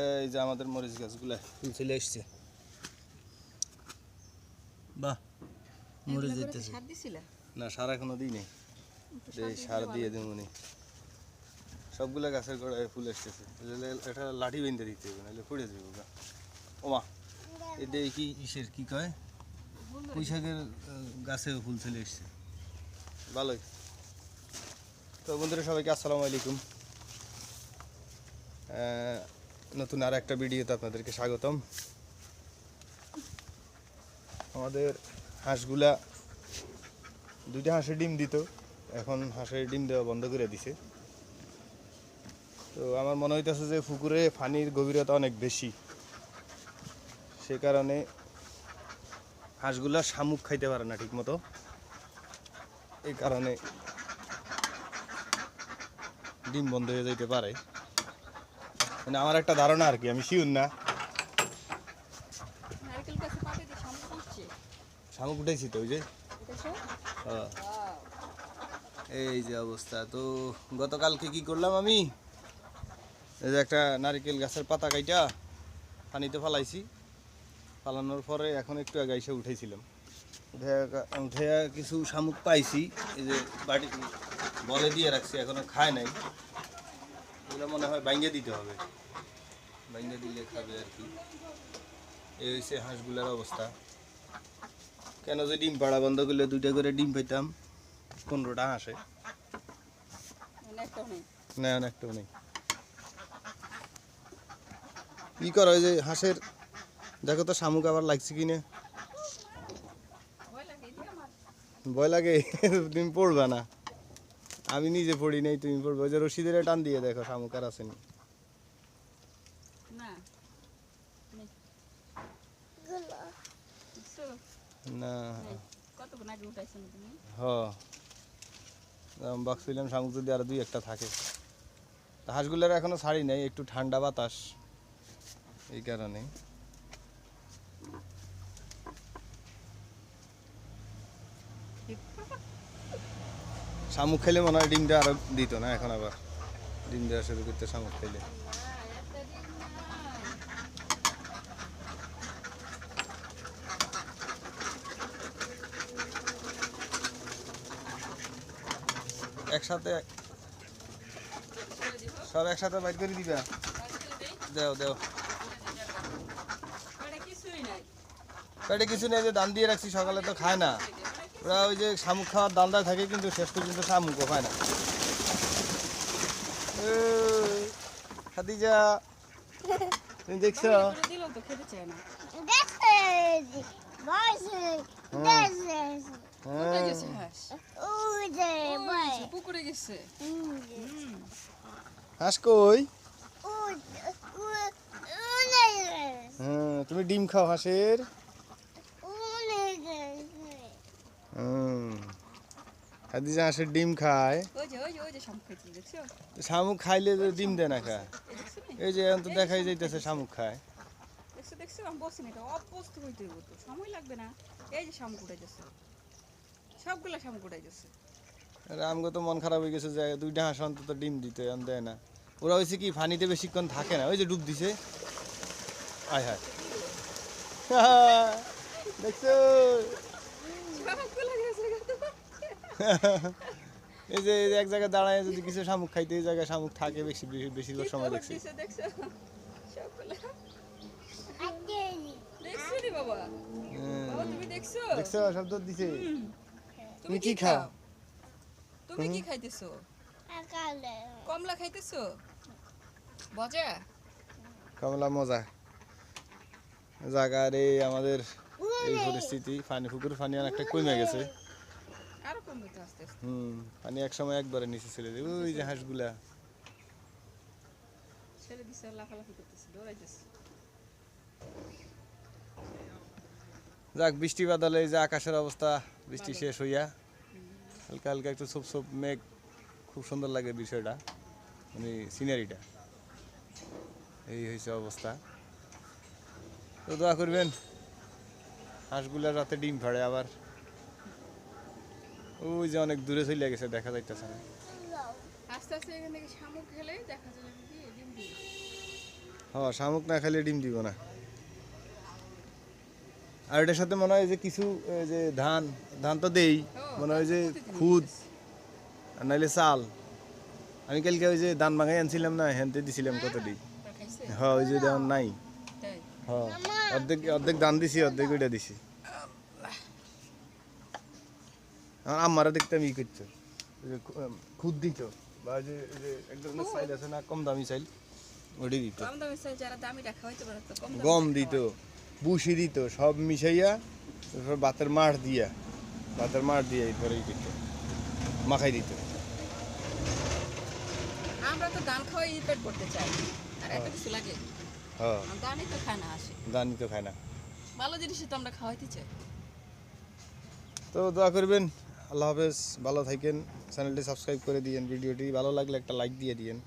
এই যে আমাদের মরিচ গাছগুলা ফুল চলে এসছে। বাহ, মরিচ দিতেছে। না, সার এখনো দিই নেই, সার দিয়ে দেবনি। সবগুলা গাছের গোড়ায় ফুল এসতেছে। এটা লাঠি বেঁধে দিতে হবে, নাহলে পড়ে যাবে গা। ওমা, এটা কি ইসের কি কয়, পুঁই শাকের গাছেও ফুল চলে এসছে। ভালোই। তো বন্ধুরা, সবাইকে আসসালামু আলাইকুম। নতুন আর একটা ভিডিওতে আপনাদেরকে স্বাগতম। আমাদের হাঁসগুলা দুইটা হাঁসের ডিম দিত, এখন হাঁসের ডিম দেওয়া বন্ধ করে দিছে। তো আমার মনে হইতেছে যে পুকুরে পানির গভীরতা অনেক বেশি, সে কারণে হাঁসগুলা শামুক খাইতে পারে না ঠিক মতো। এই কারণে ডিম বন্ধ হয়ে যাইতে পারে, মানে আমার একটা ধারণা আর কি, আমি শিওর না। শামুক উঠাইছি তো, ওই যে এই যে অবস্থা। তো গতকালকে কি করলাম আমি, এই যে একটা নারকেল গাছের পাতা কাইটা পানিতে ফালাইছি। ফালানোর পরে এখন একটু আগে এসে উঠেছিলাম, উঠে কিছু শামুক পাইছি। এই যে বাড়ি বলে দিয়ে রাখছি, এখনো খায় নাই। এগুলো মনে হয় বাইঙ্গে দিতে হবে, বাইঙ্গে দিলে খাবে আর কি। এই হচ্ছে হাঁসগুলার অবস্থা। কেন যে ডিম পাড়া বন্ধ করলে দুইটা করে ডিম পাইতাম, 15টা হাঁসে। না, অনেকটাও নেই। কি করো, ওই যে হাঁসের দেখো তো শামুক আবার লাগছে কিনে। ভয় লাগে, তুমি পড়বা না। আমি নিজে পড়ি নাই, তুমি পড়বে। ওই যে রশিদের টান দিয়ে দেখো শামুক আর আসেনি। না, ভাবছিলাম শামুক যদি আরো দুই একটা থাকে। হাঁসগুলোর এখনো ছাড়ি নাই, একটু ঠান্ডা বাতাস, এই কারণে। শামুক খেলে মনে হয় ডিমটা আরো দিত না, এখন আবার ডিম দেওয়া শুরু করতে শামুক খেলে। একসাথে সব একসাথে বাইর করে দিবা। দেও দেও, পেটে কিছু নেই, যে দান দিয়ে রাখছি, সকালে তো খায় না ওরা। ওই যে শামুক খাওয়ার দান্দায় থাকে, কিন্তু শেষ পর্যন্ত শামুকও খায় না। খাদিজা, তুমি দেখছো? হাঁস কই? তুমি ডিম খাও হাঁসের? খাদিজা হাঁসের ডিম খায়। শামুক খাইলে ডিম দেয় না খায়। এই যে এখন তো দেখাই যাইতেছে শামুক খায়। আমগো তো মন খারাপ হয়ে গেছে যে দুইটা হাঁস অন্তত ডিম দিতে দেয় না। ওরা হয়েছে কি, পানিতে বেশিক্ষণ থাকে না। ওই যে ডুব দিছে, আয় হায়, দেখছো? এই যে এক জায়গায় দাঁড়ায় যদি কিছু শামুক খাইতে, এই জায়গায় শামুক থাকে বেশিরভাগ সময় দেখছি। দেখছো শব্দ দিছে। তুমি কি খাও? তুমি কি খাইতেছো? কমলা খাইতেছো? মজা, কমলা মজা। জায়গারে আমাদের এই পরিস্থিতি, পানি পুকুর পানি অনেকটা কমে গেছে। আরো কমবে তো আস্তে আস্তে। পানি এক সময় একবারে নিচে ছেড়ে দেবে। ওই যে হাঁসগুলা ছেড়ে দিছে, লাফালাফি করতেছে, দৌড়াইতেছে। যাক, বৃষ্টি বাদলে এই যে আকাশের অবস্থা, বৃষ্টি শেষ হইয়া হালকা হালকা একটু ছোপ ছোপ মেঘ, খুব সুন্দর লাগে বিষয়টা, মানে সিনারিটা। এই হয়েছে অবস্থা। তো দোয়া করবেন হাঁসগুলা যাতে ডিম ফাড়ে আবার। ওই যে অনেক দূরে চলে গেছে, দেখা যাইতেছে না। আস্তে আস্তে এখান থেকে শামুক খেলে দেখা যাবে কি ডিম দিবে। হ্যাঁ শামুক না খাইলে ডিম দিব না। আর এটার সাথে মনে হয় যে কিছু যে ধান ধান তো দেই, মনে হয় যে খুদ আর নাইলে চাল। আমি কালকে ওই যে ধান ভাঙাই আনছিলাম না, হেনতে দিছিলাম কত দিই। খাইছে হ্যাঁ ওই যে ধান নাই। তাই হ্যাঁ অর্ধেক অর্ধেক ধান দিছি, অর্ধেক ওইটা দিছি। আর আমারও দেখতাম ই করতো, ওই যে খুদ দিত, বা ওই যে এক ধরনের চাইল আছে না কম দামি চাইল, ওটি দিত। কম দামে চাই যারা দামি রাখা হইতে পারে তো কম দামে গম রাখা দিত, হয়। বুসি দিত, সব মিশাইয়া তারপর ভাতের মাঠ দিয়া, এরপরে ই দিত, মাখাই দিত। আমরা তো ধান খাওয়াই পেট ভরতে চাই, আর এত কিছু লাগে? হ্যাঁ আর ধানই তো খায় না আসে, ধানই তো খায় না। ভালো জিনিসই তো আমরা খাওয়াইতে চাই। তো দোয়া করবেন, আল্লাহ হাফেজ, ভালো থাকেন, চ্যানেলটি সাবস্ক্রাইব করে দিয়েন, ভিডিওটি ভালো লাগলে একটা লাইক দিয়ে দিয়েন।